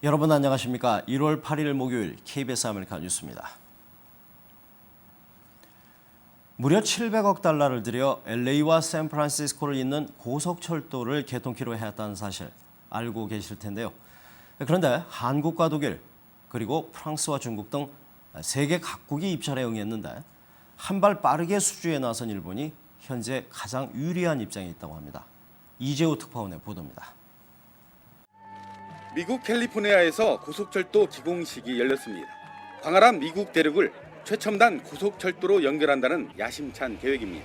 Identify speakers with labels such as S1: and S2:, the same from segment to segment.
S1: 여러분 안녕하십니까? 1월 8일 목요일 KBS 아메리칸 뉴스입니다. 무려 700억 달러를 들여 LA와 샌프란시스코를 잇는 고속철도를 개통키로 했다는 사실 알고 계실 텐데요. 그런데 한국과 독일, 그리고 프랑스와 중국 등 세계 각국이 입찰에 응했는데 한 발 빠르게 수주에 나선 일본이 현재 가장 유리한 입장에 있다고 합니다. 이재호 특파원의 보도입니다.
S2: 미국 캘리포니아에서 고속철도 기공식이 열렸습니다. 광활한 미국 대륙을 최첨단 고속철도로 연결한다는 야심찬 계획입니다.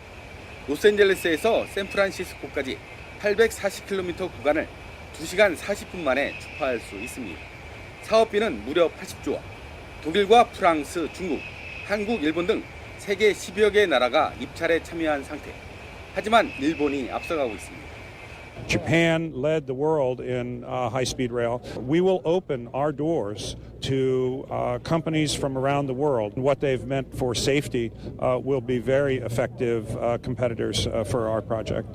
S2: 로스앤젤레스에서 샌프란시스코까지 840km 구간을 2시간 40분 만에 주파할 수 있습니다. 사업비는 무려 80조 원. 독일과 프랑스, 중국, 한국, 일본 등 세계 10여 개의 나라가 입찰에 참여한 상태. 하지만 일본이 앞서가고 있습니다.
S3: Japan led the world in high-speed rail. We will open our doors to companies from around the world. What they've meant for safety will be very effective competitors for our project.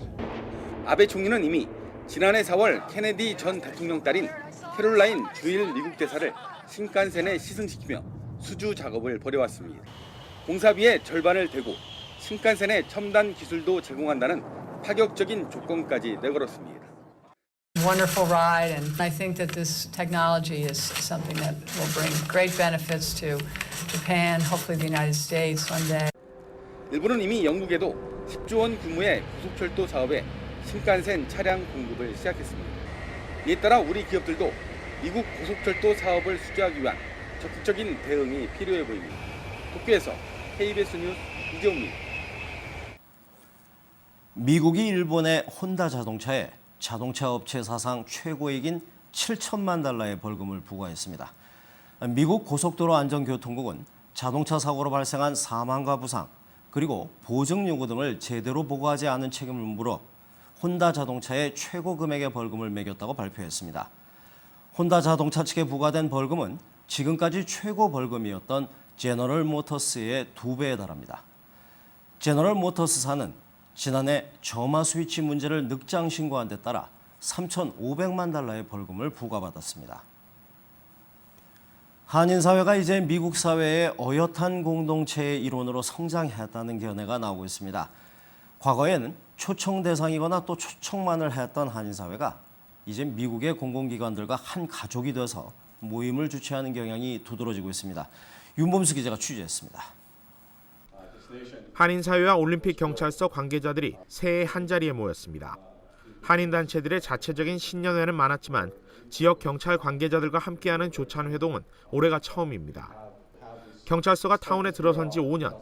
S2: 아베 총리는 이미 지난해 4월 케네디 전 대통령 딸인 캐롤라인 주일 미국 대사를 신칸센에 시승시키며 수주 작업을 벌여왔습니다. 공사비의 절반을 대고 신칸센의 첨단 기술도 제공한다는 파격적인 조건까지 내걸었습니다.
S4: Wonderful ride, and I think that this technology is something that will bring great benefits to Japan, hopefully the United States one day.
S2: 일본은 이미 영국에도 10조 원 규모의 고속철도 사업에 신칸센 차량 공급을 시작했습니다. 이에 따라 우리 기업들도 미국 고속철도 사업을 수주하기 위한 적극적인 대응이 필요해 보입니다. 도쿄에서 KBS 뉴스 이재호입니다.
S1: 미국이 일본의 혼다 자동차에 자동차 업체 사상 최고액인 7천만 달러의 벌금을 부과했습니다. 미국 고속도로 안전교통국은 자동차 사고로 발생한 사망과 부상, 그리고 보증 요구 등을 제대로 보고하지 않은 책임을 물어 혼다 자동차에 최고 금액의 벌금을 매겼다고 발표했습니다. 혼다 자동차 측에 부과된 벌금은 지금까지 최고 벌금이었던 제너럴 모터스의 2배에 달합니다. 제너럴 모터스사는 지난해 점화 스위치 문제를 늑장 신고한 데 따라 3,500만 달러의 벌금을 부과받았습니다. 한인사회가 이제 미국 사회의 어엿한 공동체의 일원으로 성장했다는 견해가 나오고 있습니다. 과거에는 초청 대상이거나 또 초청만을 했던 한인사회가 이제 미국의 공공기관들과 한 가족이 돼서 모임을 주최하는 경향이 두드러지고 있습니다. 윤범수 기자가 취재했습니다.
S5: 한인사회와 올림픽 경찰서 관계자들이 새해 한자리에 모였습니다. 한인단체들의 자체적인 신년회는 많았지만 지역 경찰 관계자들과 함께하는 조찬 회동은 올해가 처음입니다. 경찰서가 타운에 들어선 지 5년,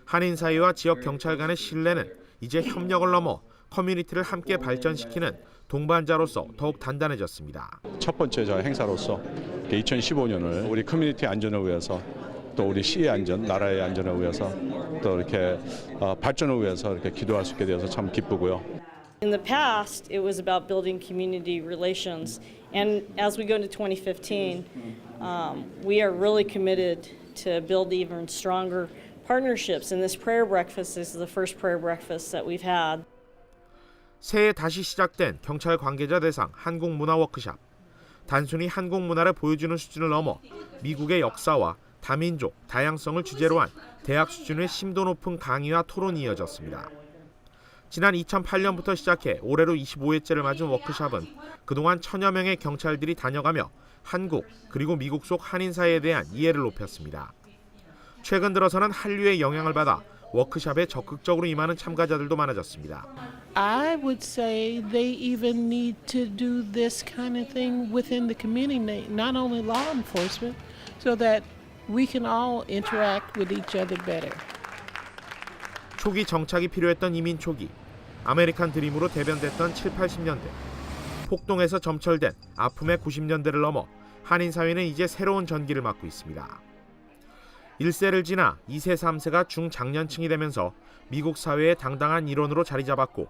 S5: 한인사회와 지역 경찰 간의 신뢰는 이제 협력을 넘어 커뮤니티를 함께 발전시키는 동반자로서 더욱 단단해졌습니다.
S6: 첫 번째 행사로서 2015년을 우리 커뮤니티 안전을 위해서 또 우리 시의 안전, 나라의 안전을 위해서 또 이렇게 발전을 위해서 이렇게 기도할 수 있게 되어서 참 기쁘고요.
S7: In the past, it was about building community relations, and as we go into 2015, we are really committed to build even stronger partnerships. And this prayer breakfast is the first prayer breakfast that we've had.
S5: 새해 다시 시작된 경찰 관계자 대상 한국 문화 워크숍. 단순히 한국 문화를 보여주는 수준을 넘어 미국의 역사와 다민족, 다양성을 주제로 한 대학 수준의 심도 높은 강의와 토론이 이어졌습니다. 지난 2008년부터 시작해 올해로 25회째를 맞은 워크숍은 그동안 1000여 명의 경찰들이 다녀가며 한국 그리고 미국 속 한인사회에 대한 이해를 높였습니다. 최근 들어서는 한류의 영향을 받아 워크숍에 적극적으로 임하는 참가자들도 많아졌습니다.
S8: I would say they even need to do this kind of thing within the community, not only law enforcement, so that we can all interact with each other better.
S5: 초기 정착이 필요했던 이민 초기, 아메리칸 드림으로 대변됐던 7, 80년대. 폭동에서 점철된 아픔의 90년대를 넘어 한인사회는 이제 새로운 전기를 맞고 있습니다. 1세를 지나 2세, 3세가 중장년층이 되면서 미국 사회의 당당한 일원으로 자리 잡았고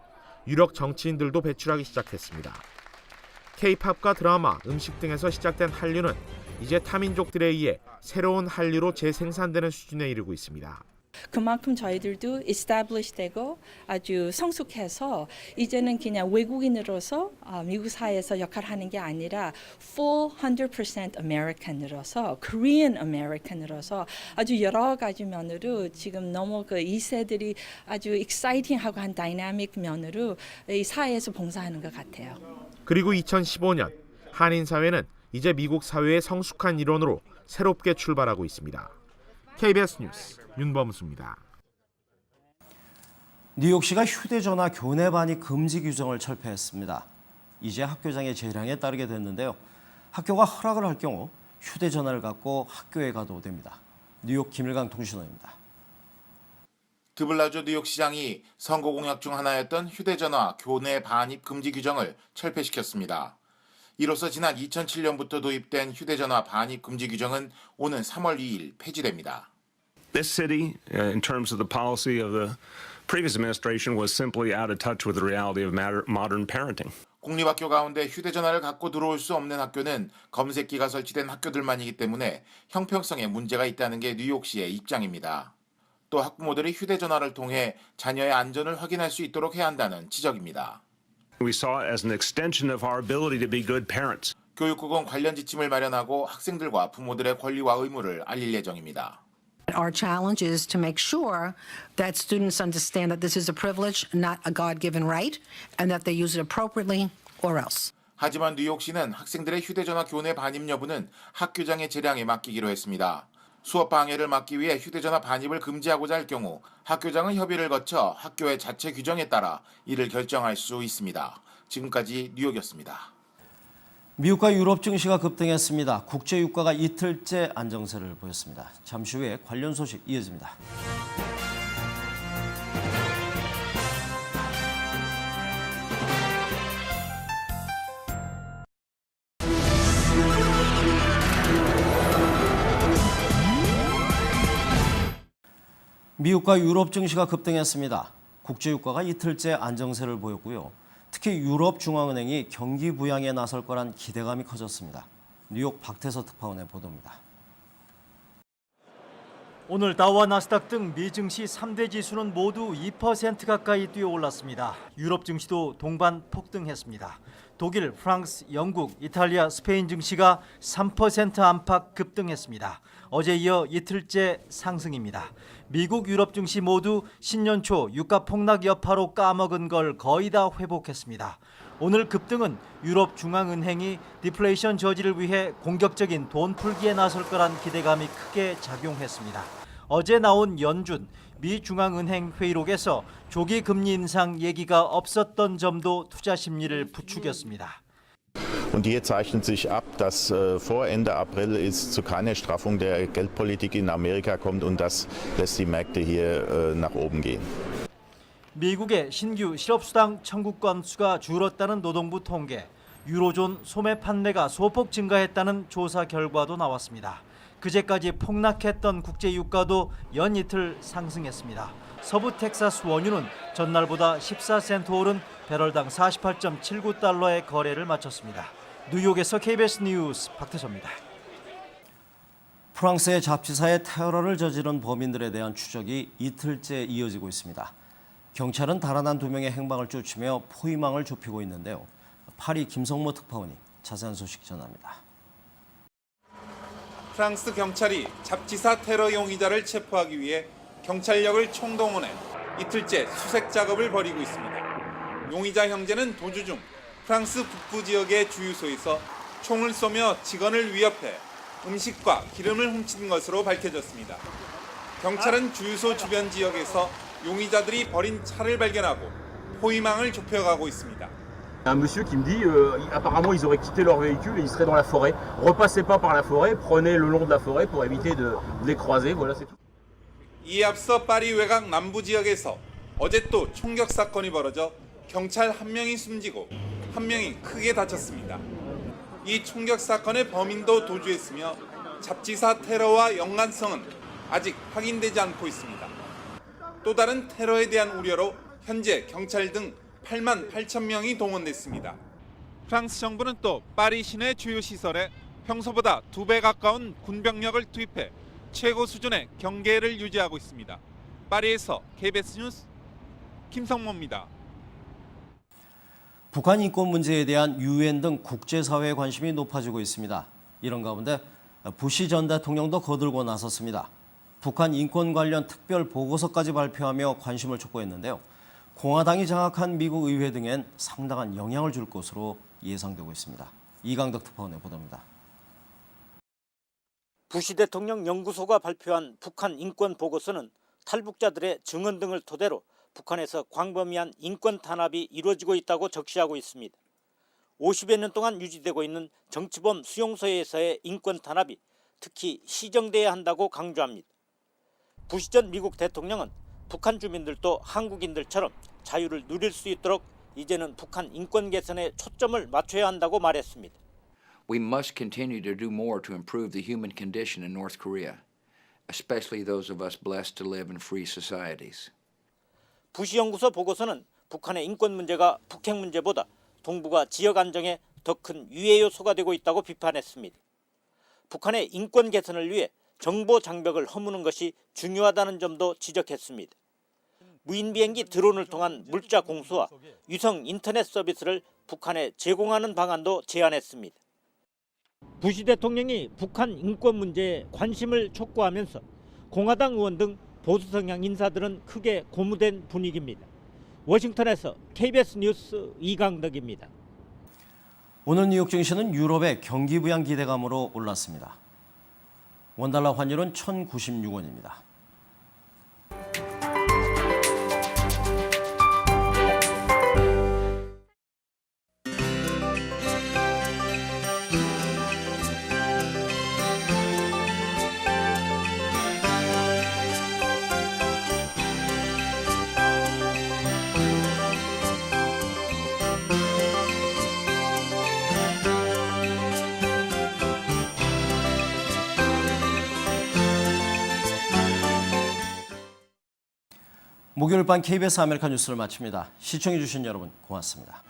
S5: 유력 정치인들도 배출하기 시작했습니다. K-팝과 드라마, 음식 등에서 시작된 한류는 이제 타민족들에 의해 새로운 한류로 재생산되는 수준에 이르고 있습니다.
S9: 그만큼 저희들도 established 되고 아주 성숙해서 이제는 그냥 외국인으로서 미국 사회에서 역할을 하는 게 아니라 full 100% American으로서 Korean American으로서 아주 여러 가지 면으로 지금 너무 그 2세들이 아주 exciting하고 한 다이나믹 면으로 이 사회에서 봉사하는 것 같아요.
S5: 그리고 2015년 한인 사회는 이제 미국 사회의 성숙한 일원으로 새롭게 출발하고 있습니다. KBS 뉴스 윤범수입니다.
S1: 뉴욕시가 휴대전화 교내 반입 금지 규정을 철폐했습니다. 이제 학교장의 재량에 따르게 됐는데요. 학교가 허락을 할 경우 휴대전화를 갖고 학교에 가도 됩니다. 뉴욕 김일강 통신원입니다.
S10: 드블라조 뉴욕시장이 선거 공약 중 하나였던 휴대전화 교내 반입 금지 규정을 철폐시켰습니다. 이로써 지난 2007년부터 도입된 휴대전화 반입 금지 규정은 오는 3월 2일 폐지됩니다.
S11: This city, in terms of the policy of the previous administration, was simply out of touch with the reality of modern parenting.
S10: 공립학교 가운데 휴대전화를 갖고 들어올 수 없는 학교는 검색기가 설치된 학교들만이기 때문에 형평성에 문제가 있다는 게 뉴욕시의 입장입니다. 또 학부모들이 휴대전화를 통해 자녀의 안전을 확인할 수 있도록 해야 한다는 지적입니다.
S11: We saw it as an extension of our ability to be good parents.
S10: 교육국은 관련 지침을 마련하고 학생들과 부모들의 권리와 의무를 알릴 예정입니다.
S12: Our challenge is to make sure that students understand that this is a privilege, not a God-given right, and that they use it appropriately or else.
S10: 하지만 뉴욕시는 학생들의 휴대전화 교내 반입 여부는 학교장의 재량에 맡기기로 했습니다. 수업 방해를 막기 위해 휴대전화 반입을 금지하고자 할 경우 학교장은 협의를 거쳐 학교의 자체 규정에 따라 이를 결정할 수 있습니다. 지금까지 뉴욕이었습니다.
S1: 미국과 유럽 증시가 급등했습니다. 국제 유가가 이틀째 안정세를 보였습니다. 잠시 후에 관련 소식 이어집니다. 미국과 유럽 증시가 급등했습니다. 국제 유가가 이틀째 안정세를 보였고요. 특히 유럽 중앙은행이 경기 부양에 나설 거란 기대감이 커졌습니다. 뉴욕 박태서 특파원의 보도입니다.
S13: 오늘 다우와 나스닥 등 미 증시 3대 지수는 모두 2% 가까이 뛰어올랐습니다. 유럽 증시도 동반 폭등했습니다. 독일, 프랑스, 영국, 이탈리아, 스페인 증시가 3% 안팎 급등했습니다. 어제 이어 이틀째 상승입니다. 미국, 유럽 증시 모두 신년 초 유가 폭락 여파로 까먹은 걸 거의 다 회복했습니다. 오늘 급등은 유럽 중앙은행이 디플레이션 저지를 위해 공격적인 돈 풀기에 나설 거란 기대감이 크게 작용했습니다. 어제 나온 연준 미 중앙은행 회의록에서 조기 금리 인상 얘기가 없었던 점도 투자 심리를 부추겼습니다.
S14: Und hier zeichnet sich ab, dass vor Ende April es zu keiner Straffung der Geldpolitik in Amerika kommt und das lässt die Märkte hier nach oben gehen.
S13: 미국의 신규 실업수당 청구 건수가 줄었다는 노동부 통계, 유로존 소매 판매가 소폭 증가했다는 조사 결과도 나왔습니다. 그제까지 폭락했던 국제 유가도 연이틀 상승했습니다. 서부 텍사스 원유는 전날보다 14센트 오른 배럴당 48.79달러의 거래를 마쳤습니다. 뉴욕에서 KBS 뉴스 박태서입니다.
S1: 프랑스의 잡지사에 테러를 저지른 범인들에 대한 추적이 이틀째 이어지고 있습니다. 경찰은 달아난 2명의 행방을 쫓으며 포위망을 좁히고 있는데요. 파리 김성모 특파원이 자세한 소식 전합니다.
S2: 프랑스 경찰이 잡지사 테러 용의자를 체포하기 위해 경찰력을 총동원해 이틀째 수색 작업을 벌이고 있습니다. 용의자 형제는 도주 중 프랑스 북부 지역의 주유소에서 총을 쏘며 직원을 위협해 음식과 기름을 훔친 것으로 밝혀졌습니다. 경찰은 주유소 주변 지역에서 용의자들이 버린 차를 발견하고 포위망을 좁혀가고 있습니다.
S15: Un monsieur qui me dit apparemment ils auraient quitté leur véhicule et ils seraient dans la forêt. Repassez pas par la forêt, prenez le long de la forêt pour éviter de les croiser. Voilà, c'est tout.
S2: 이에 앞서 파리 외곽 남부 지역에서 어제 또 총격 사건이 벌어져 경찰 1명이 숨지고 1명이 크게 다쳤습니다. 이 총격 사건의 범인도 도주했으며 잡지사 테러와 연관성은 아직 확인되지 않고 있습니다. 또 다른 테러에 대한 우려로 현재 경찰 등 8만 8천 명이 동원됐습니다. 프랑스 정부는 또 파리 시내 주요 시설에 평소보다 2배 가까운 군병력을 투입해 최고 수준의 경계를 유지하고 있습니다.
S16: 파리에서 KBS 뉴스 김성모입니다.
S1: 북한 인권 문제에 대한 유엔 등 국제사회의 관심이 높아지고 있습니다. 이런 가운데 부시 전 대통령도 거들고 나섰습니다. 북한 인권 관련 특별 보고서까지 발표하며 관심을 촉구했는데요. 공화당이 장악한 미국 의회 등엔 상당한 영향을 줄 것으로 예상되고 있습니다. 이강덕 특파원의 보도입니다.
S17: 부시 대통령 연구소가 발표한 북한 인권 보고서는 탈북자들의 증언 등을 토대로 북한에서 광범위한 인권 탄압이 이루어지고 있다고 적시하고 있습니다. 50여 년 동안 유지되고 있는 정치범 수용소에서의 인권 탄압이 특히 시정돼야 한다고 강조합니다. 부시 전 미국 대통령은 북한 주민들도 한국인들처럼 자유를 누릴 수 있도록 이제는 북한 인권 개선에 초점을 맞춰야 한다고 말했습니다.
S18: We must continue to do more to improve the human condition in North Korea, especially those of us blessed to live in free societies.
S17: 부시 연구소 보고서는 북한의 인권 문제가 북핵 문제보다 동북아 지역 안정에 더 큰 유해 요소가 되고 있다고 비판했습니다. 북한의 인권 개선을 위해 정보 장벽을 허무는 것이 중요하다는 점도 지적했습니다. 무인 비행기 드론을 통한 물자 공수와 위성 인터넷 서비스를 북한에 제공하는 방안도 제안했습니다. 부시 대통령이 북한 인권 문제에 관심을 촉구하면서 공화당 의원 등 보수 성향 인사들은 크게 고무된 분위기입니다. 워싱턴에서 KBS 뉴스 이강덕입니다.
S1: 오늘 뉴욕 증시는 유럽의 경기 부양 기대감으로 올랐습니다. 원달러 환율은 1,096원입니다. 목요일 밤 KBS 아메리카 뉴스를 마칩니다. 시청해주신 여러분 고맙습니다.